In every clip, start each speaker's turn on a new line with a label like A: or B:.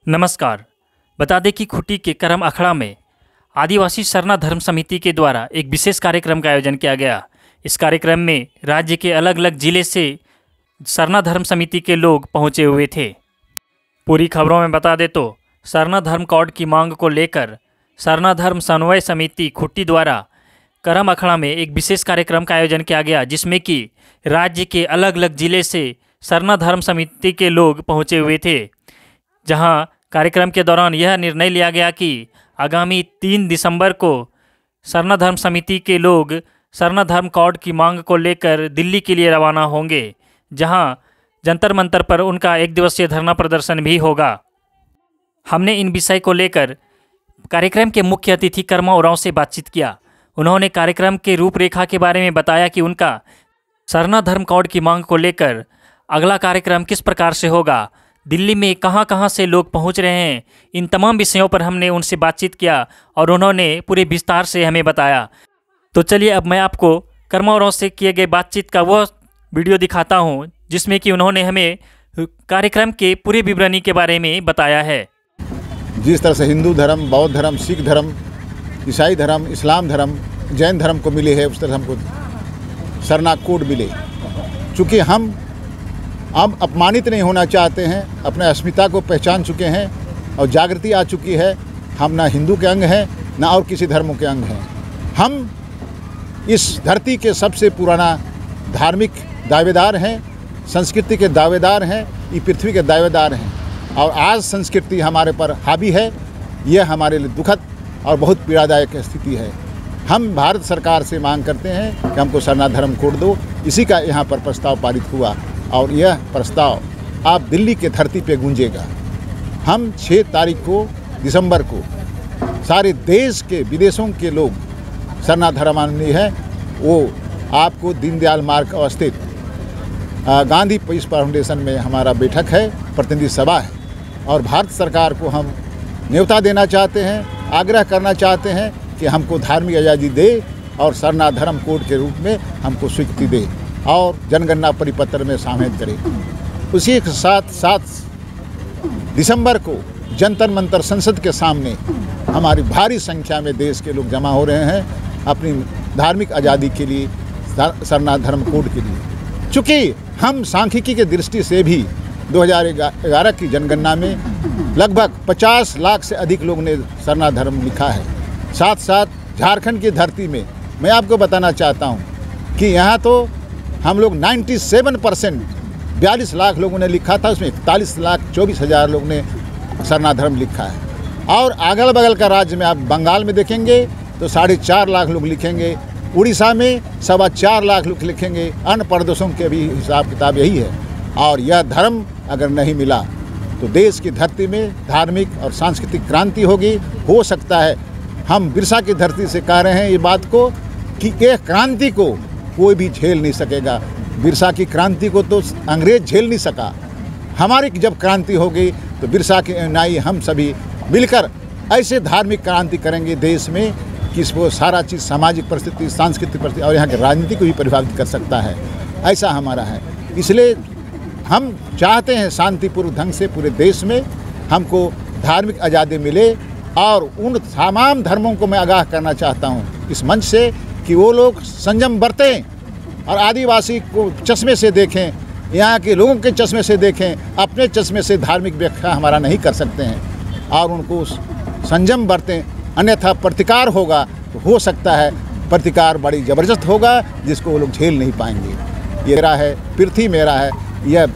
A: नमस्कार। बता दें कि खूंटी के करम अखड़ा में आदिवासी सरना धर्म समिति के द्वारा एक विशेष कार्यक्रम का आयोजन किया गया। इस कार्यक्रम में राज्य के अलग अलग जिले से सरना धर्म समिति के लोग पहुंचे हुए थे। पूरी खबरों में बता दें तो सरना धर्म कोड की मांग को लेकर सरना धर्म समन्वय समिति खूंटी द्वारा करम अखड़ा में एक विशेष कार्यक्रम का आयोजन किया गया, जिसमें कि राज्य के अलग अलग जिले से सरना धर्म समिति के लोग पहुंचे हुए थे। जहां कार्यक्रम के दौरान यह निर्णय लिया गया कि आगामी 3 दिसंबर को सरना धर्म समिति के लोग सरना धर्म कोड की मांग को लेकर दिल्ली के लिए रवाना होंगे, जहां जंतर मंतर पर उनका 1 दिवसीय धरना प्रदर्शन भी होगा। हमने इन विषय को लेकर कार्यक्रम के मुख्य अतिथि कर्मा उरांव से बातचीत किया। उन्होंने कार्यक्रम के रूपरेखा के बारे में बताया कि उनका सरना धर्म कोड की मांग को लेकर अगला कार्यक्रम किस प्रकार से होगा, दिल्ली में कहां कहां से लोग पहुंच रहे हैं, इन तमाम विषयों पर हमने उनसे बातचीत किया और उन्होंने पूरे विस्तार से हमें बताया। तो चलिए अब मैं आपको कर्मा उरांव से किए गए बातचीत का वह वीडियो दिखाता हूं, जिसमें कि उन्होंने हमें कार्यक्रम के पूरे विवरणी के बारे में बताया है।
B: जिस तरह से हिंदू धर्म, बौद्ध धर्म, सिख धर्म, ईसाई धर्म, इस्लाम धर्म, जैन धर्म को मिले है, उस तरह हमको सरना कोड मिले। चूँकि हम अब अपमानित नहीं होना चाहते हैं, अपने अस्मिता को पहचान चुके हैं और जागृति आ चुकी है। हम ना हिंदू के अंग हैं, ना और किसी धर्मों के अंग हैं। हम इस धरती के सबसे पुराना धार्मिक दावेदार हैं, संस्कृति के दावेदार हैं, ये पृथ्वी के दावेदार हैं। और आज संस्कृति हमारे पर हावी है, यह हमारे लिए दुखद और बहुत पीड़ादायक स्थिति है। हम भारत सरकार से मांग करते हैं कि हमको सरना धर्म कोड दो। इसी का यहाँ पर प्रस्ताव पारित हुआ और यह प्रस्ताव आप दिल्ली के धरती पे गूंजेगा। हम 6 तारीख को दिसंबर को सारे देश के विदेशों के लोग सरना धर्मावलंबी हैं, वो आपको दीनदयाल मार्ग अवस्थित गांधी पीस फाउंडेशन में हमारा बैठक है, प्रतिनिधि सभा है। और भारत सरकार को हम न्योता देना चाहते हैं, आग्रह करना चाहते हैं कि हमको धार्मिक आज़ादी दे और सरना धर्म कोड के रूप में हमको स्वीकृति दे और जनगणना परिपत्र में शामिल करें। उसी के साथ 7 दिसंबर को जंतर मंतर संसद के सामने हमारी भारी संख्या में देश के लोग जमा हो रहे हैं अपनी धार्मिक आज़ादी के लिए, सरना धर्म कोड के लिए। चूँकि हम सांख्यिकी के दृष्टि से भी 2011 की जनगणना में लगभग 50 लाख से अधिक लोगों ने सरना धर्म लिखा है। साथ साथ झारखंड की धरती में मैं आपको बताना चाहता हूँ कि यहाँ तो हम लोग 97% 42 लाख लोगों ने लिखा था, उसमें 41,24,000 लोगों ने सरना धर्म लिखा है। और अगल बगल का राज्य में आप बंगाल में देखेंगे तो 4.5 लाख लोग लिखेंगे, उड़ीसा में 4.25 लाख लोग लिखेंगे। अन्य प्रदेशों के भी हिसाब किताब यही है। और यह धर्म अगर नहीं मिला तो देश की धरती में धार्मिक और सांस्कृतिक क्रांति होगी। हो सकता है हम बिरसा की धरती से कह रहे हैं ये बात को कि एक क्रांति को कोई भी झेल नहीं सकेगा। बिरसा की क्रांति को तो अंग्रेज झेल नहीं सका। हमारी जब क्रांति हो गई तो बिरसा के अनुयायी हम सभी मिलकर ऐसे धार्मिक क्रांति करेंगे देश में कि इसको सारा चीज़ सामाजिक परिस्थिति, सांस्कृतिक परिस्थिति और यहाँ की राजनीति को भी प्रभावित कर सकता है। ऐसा हमारा है। इसलिए हम चाहते हैं शांतिपूर्ण ढंग से पूरे देश में हमको धार्मिक आज़ादी मिले। और उन तमाम धर्मों को मैं आगाह करना चाहता हूँ इस मंच से कि वो लोग संयम बरतें और आदिवासी को चश्मे से देखें, यहाँ के लोगों के चश्मे से देखें। अपने चश्मे से धार्मिक व्याख्या हमारा नहीं कर सकते हैं और उनको संयम बरतें, अन्यथा प्रतिकार होगा तो हो सकता है प्रतिकार बड़ी ज़बरदस्त होगा जिसको वो लोग झेल नहीं पाएंगे। ये मेरा है, पृथ्वी मेरा है, यह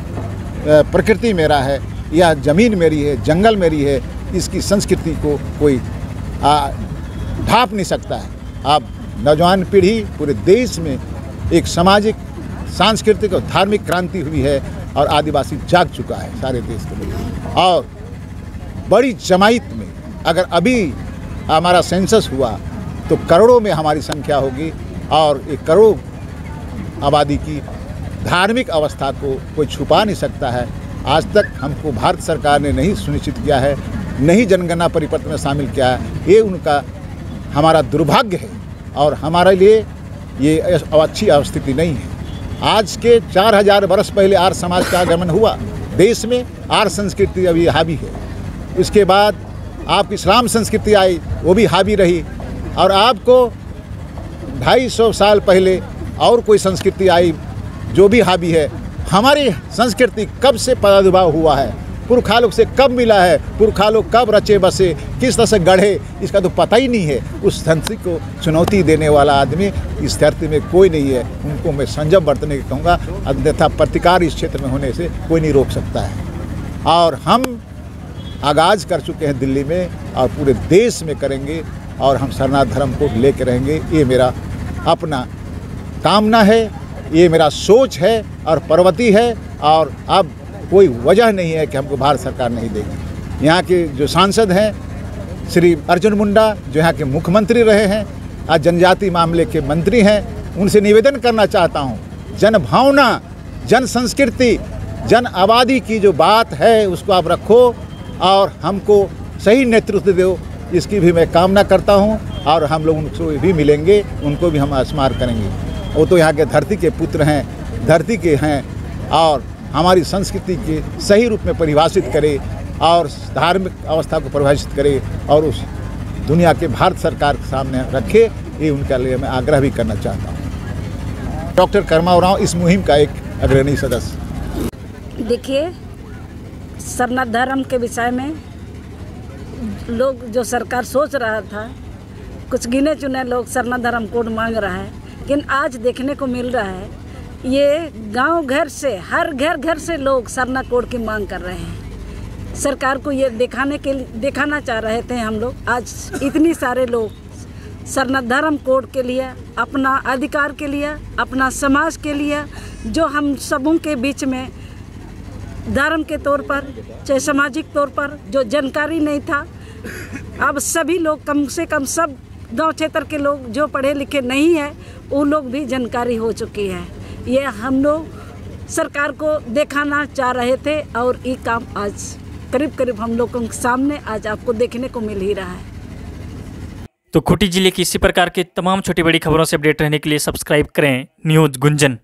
B: प्रकृति मेरा है, यह ज़मीन मेरी है, जंगल मेरी है। इसकी संस्कृति को कोई ढाँप नहीं सकता है। अब नौजवान पीढ़ी पूरे देश में एक सामाजिक, सांस्कृतिक और धार्मिक क्रांति हुई है और आदिवासी जाग चुका है सारे देश के लिए। और बड़ी जमाइत में अगर अभी हमारा सेंसस हुआ तो करोड़ों में हमारी संख्या होगी और 1 करोड़ आबादी की धार्मिक अवस्था को कोई छुपा नहीं सकता है। आज तक हमको भारत सरकार ने नहीं सुनिश्चित किया है, नहीं जनगणना परिपत्र में शामिल किया है। ये उनका हमारा दुर्भाग्य है और हमारे लिए ये अच्छी स्थिति नहीं है। आज के 4000 वर्ष पहले आर्य समाज का आगमन हुआ देश में। आर्य संस्कृति अभी हावी है इसके बाद आपकी इस्लाम संस्कृति आई, वो भी हावी रही, और आपको 250 साल पहले और कोई संस्कृति आई जो भी हावी है। हमारी संस्कृति कब से प्रादुर्भाव हुआ है, पुरखा लोग से कब मिला है, पुरखा लोग कब रचे बसे, किस तरह से गढ़े, इसका तो पता ही नहीं है। उस संस्कृति को चुनौती देने वाला आदमी इस धरती में कोई नहीं है। उनको मैं संयम बरतने की कहूँगा, अन्यथा प्रतिकार इस क्षेत्र में होने से कोई नहीं रोक सकता है। और हम आगाज़ कर चुके हैं दिल्ली में और पूरे देश में करेंगे, और हम सरना धर्म को लेकर रहेंगे। ये मेरा अपना कामना है, ये मेरा सोच है और प्रवृत्ति है, और अब कोई वजह नहीं है कि हमको भारत सरकार नहीं देगी। यहाँ के जो सांसद हैं श्री अर्जुन मुंडा, जो यहाँ के मुख्यमंत्री रहे हैं, आज जनजाति मामले के मंत्री हैं, उनसे निवेदन करना चाहता हूँ, जन भावना, जन संस्कृति, जन आबादी की जो बात है उसको आप रखो और हमको सही नेतृत्व दो, इसकी भी मैं कामना करता हूँ। और हम लोग उनसे भी मिलेंगे, उनको भी हम स्मार करेंगे। वो तो यहाँ के धरती के पुत्र हैं, धरती के हैं, और हमारी संस्कृति के सही रूप में परिभाषित करे और धार्मिक अवस्था को परिभाषित करे और उस दुनिया के भारत सरकार के सामने रखे, ये उनके लिए मैं आग्रह भी करना चाहता हूँ। डॉक्टर कर्मा उरांव इस मुहिम का एक अग्रणी सदस्य।
C: देखिए, सरना धर्म के विषय में लोग जो सरकार सोच रहा था, कुछ गिने चुने लोग सरना धर्म कोड मांग रहा है, लेकिन आज देखने को मिल रहा है ये गांव घर से, हर घर से लोग सरना कोड की मांग कर रहे हैं। सरकार को ये दिखाना चाह रहे थे हम लोग। आज इतनी सारे लोग सरना धर्म कोड के लिए, अपना अधिकार के लिए, अपना समाज के लिए, जो हम सबों के बीच में धर्म के तौर पर चाहे सामाजिक तौर पर जो जानकारी नहीं था, अब सभी लोग, कम से कम सब गांव क्षेत्र के लोग जो पढ़े लिखे नहीं हैं, वो लोग भी जानकारी हो चुकी है। ये हम लोग सरकार को दिखाना चाह रहे थे, और ये काम आज करीब हम लोगों के सामने आज आपको देखने को मिल ही रहा है।
A: तो खूंटी जिले की इसी प्रकार के तमाम छोटी बड़ी खबरों से अपडेट रहने के लिए सब्सक्राइब करें न्यूज़ गुंजन।